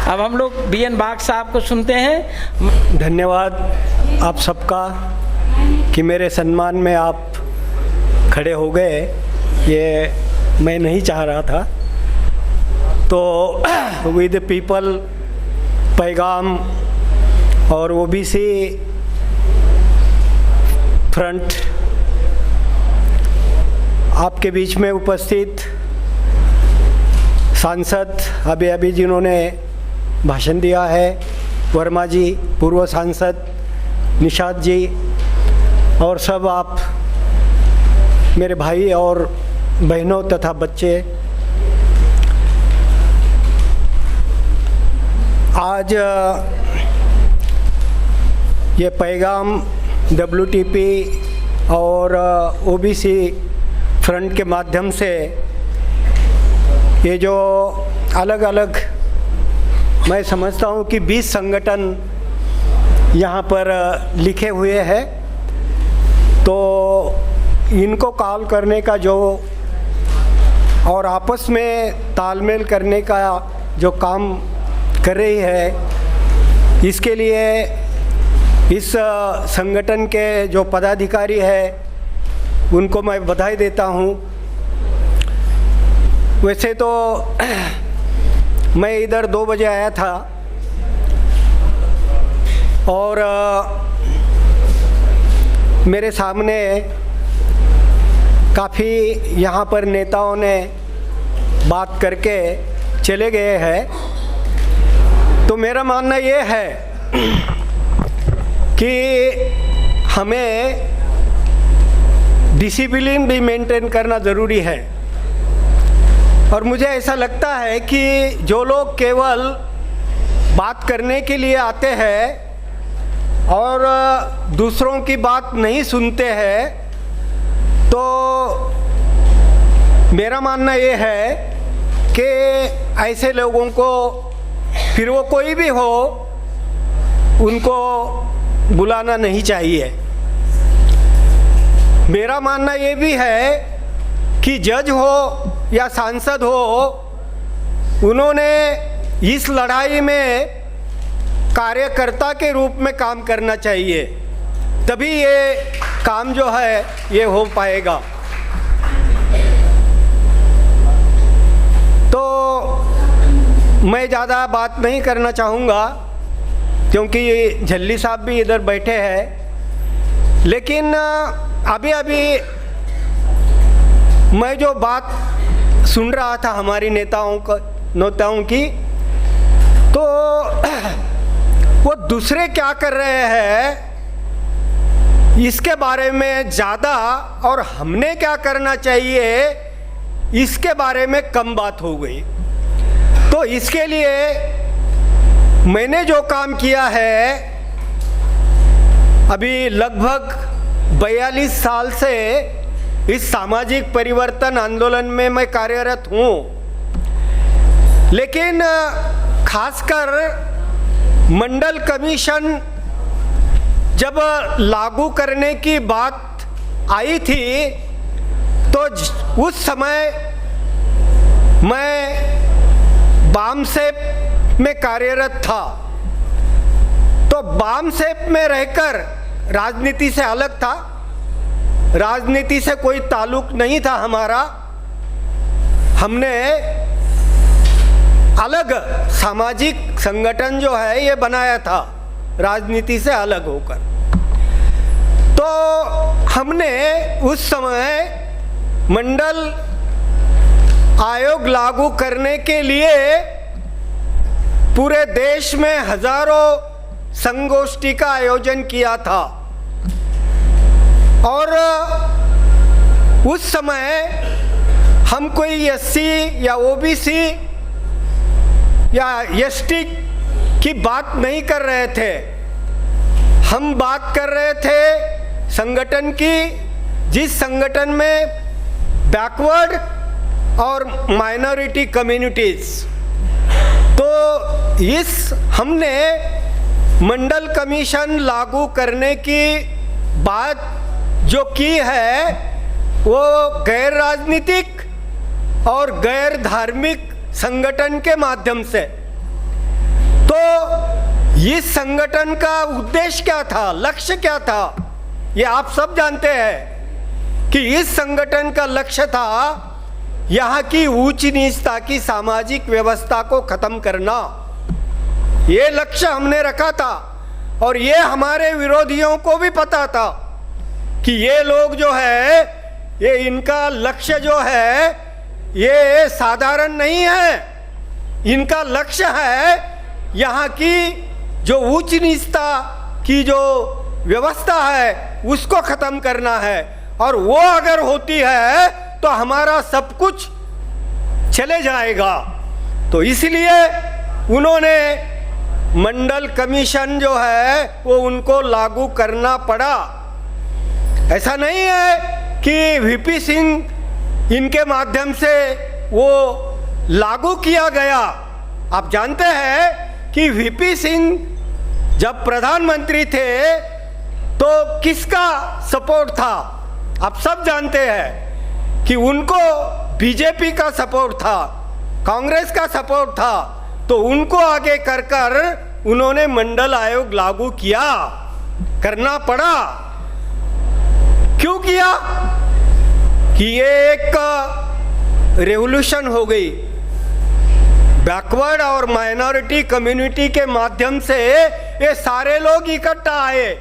अब हम लोग BN बाग साहब को सुनते हैं। धन्यवाद आप सबका कि मेरे सम्मान में आप खड़े हो गए, ये मैं नहीं चाह रहा था। तो विद पीपल पैगाम और OBC फ्रंट आपके बीच में उपस्थित सांसद अभी जिन्होंने भाषण दिया है, वर्मा जी, पूर्व सांसद निषाद जी, और सब आप मेरे भाई और बहनों तथा बच्चे, आज ये पैगाम WTP और OBC फ्रंट के माध्यम से ये जो अलग अलग, मैं समझता हूँ कि 20 संगठन यहाँ पर लिखे हुए हैं, तो इनको कॉल करने का जो और आपस में तालमेल करने का जो काम कर रही है, इसके लिए इस संगठन के जो पदाधिकारी है उनको मैं बधाई देता हूँ। वैसे तो मैं इधर 2 बजे आया था और मेरे सामने काफ़ी यहाँ पर नेताओं ने बात करके चले गए हैं। तो मेरा मानना ये है कि हमें डिसिप्लिन भी मेंटेन करना ज़रूरी है। और मुझे ऐसा लगता है कि जो लोग केवल बात करने के लिए आते हैं और दूसरों की बात नहीं सुनते हैं, तो मेरा मानना ये है कि ऐसे लोगों को, फिर वो कोई भी हो, उनको बुलाना नहीं चाहिए। मेरा मानना ये भी है कि जज हो या सांसद हो, उन्होंने इस लड़ाई में कार्यकर्ता के रूप में काम करना चाहिए, तभी ये काम जो है ये हो पाएगा। तो मैं ज़्यादा बात नहीं करना चाहूँगा क्योंकि झल्ली साहब भी इधर बैठे हैं, लेकिन अभी मैं जो बात सुन रहा था हमारी नेताओं की, तो वो दूसरे क्या कर रहे हैं इसके बारे में ज़्यादा, और हमने क्या करना चाहिए इसके बारे में कम बात हो गई। तो इसके लिए मैंने जो काम किया है, अभी लगभग 42 साल से इस सामाजिक परिवर्तन आंदोलन में मैं कार्यरत हूँ, लेकिन खासकर मंडल कमीशन जब लागू करने की बात आई थी, तो उस समय मैं बामसेप में कार्यरत था। तो बामसेप में रहकर राजनीति से अलग था, राजनीति से कोई ताल्लुक नहीं था हमारा। हमने अलग सामाजिक संगठन जो है ये बनाया था राजनीति से अलग होकर। तो हमने उस समय मंडल आयोग लागू करने के लिए पूरे देश में हजारों संगोष्ठी का आयोजन किया था, और उस समय हम कोई SC या OBC या ST की बात नहीं कर रहे थे। हम बात कर रहे थे संगठन की, जिस संगठन में बैकवर्ड और माइनॉरिटी कम्युनिटीज़, तो हमने मंडल कमीशन लागू करने की बात जो की है, वो गैर राजनीतिक और गैर धार्मिक संगठन के माध्यम से, तो इस संगठन का उद्देश्य क्या था, लक्ष्य क्या था, ये आप सब जानते हैं कि इस संगठन का लक्ष्य था यहाँ की ऊंच नीचता की सामाजिक व्यवस्था को खत्म करना। ये लक्ष्य हमने रखा था और ये हमारे विरोधियों को भी पता था कि ये लोग जो है, ये इनका लक्ष्य जो है ये साधारण नहीं है। इनका लक्ष्य है यहाँ की जो ऊंच नीचता की जो व्यवस्था है उसको खत्म करना है, और वो अगर होती है तो हमारा सब कुछ चले जाएगा। तो इसलिए उन्होंने मंडल कमीशन जो है वो उनको लागू करना पड़ा। ऐसा नहीं है कि वीपी सिंह इनके माध्यम से वो लागू किया गया। आप जानते हैं कि वीपी सिंह जब प्रधानमंत्री थे तो किसका सपोर्ट था, आप सब जानते हैं कि उनको बीजेपी का सपोर्ट था, कांग्रेस का सपोर्ट था। तो उनको आगे कर कर उन्होंने मंडल आयोग लागू किया, करना पड़ा। क्यों किया कि ये एक रेवोल्यूशन हो गई। बैकवर्ड और माइनॉरिटी कम्युनिटी के माध्यम से ये सारे लोग इकट्ठा आए।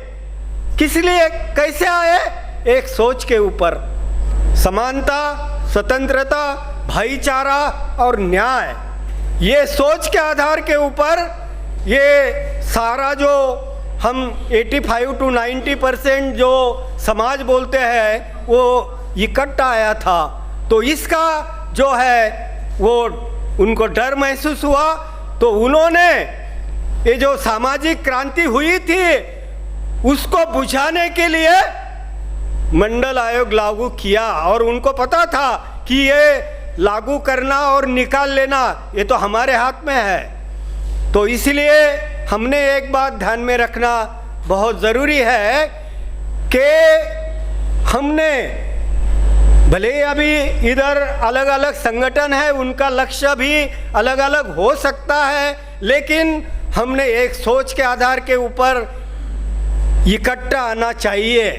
किस लिए, कैसे आए? एक सोच के ऊपर, समानता, स्वतंत्रता, भाईचारा और न्याय, ये सोच के आधार के ऊपर ये सारा जो हम 85 to 90% जो समाज बोलते हैं वो इकट्ठा आया था। तो इसका जो है वो उनको डर महसूस हुआ, तो उन्होंने ये जो सामाजिक क्रांति हुई थी उसको बुझाने के लिए मंडल आयोग लागू किया। और उनको पता था कि ये लागू करना और निकाल लेना ये तो हमारे हाथ में है। तो इसलिए हमने एक बात ध्यान में रखना बहुत ज़रूरी है कि हमने भले अभी इधर अलग अलग संगठन है, उनका लक्ष्य भी अलग अलग हो सकता है, लेकिन हमने एक सोच के आधार के ऊपर इकट्ठा आना चाहिए।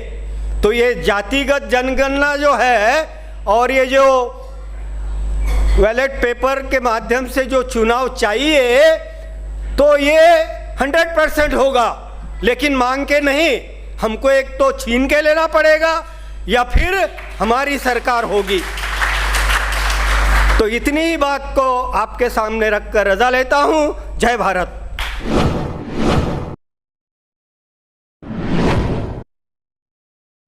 तो ये जातिगत जनगणना जो है और ये जो बैलेट पेपर के माध्यम से जो चुनाव चाहिए तो ये 100% होगा, लेकिन मांग के नहीं, हमको एक तो छीन के लेना पड़ेगा या फिर हमारी सरकार होगी। तो इतनी ही बात को आपके सामने रखकर रजा लेता हूँ। जय भारत।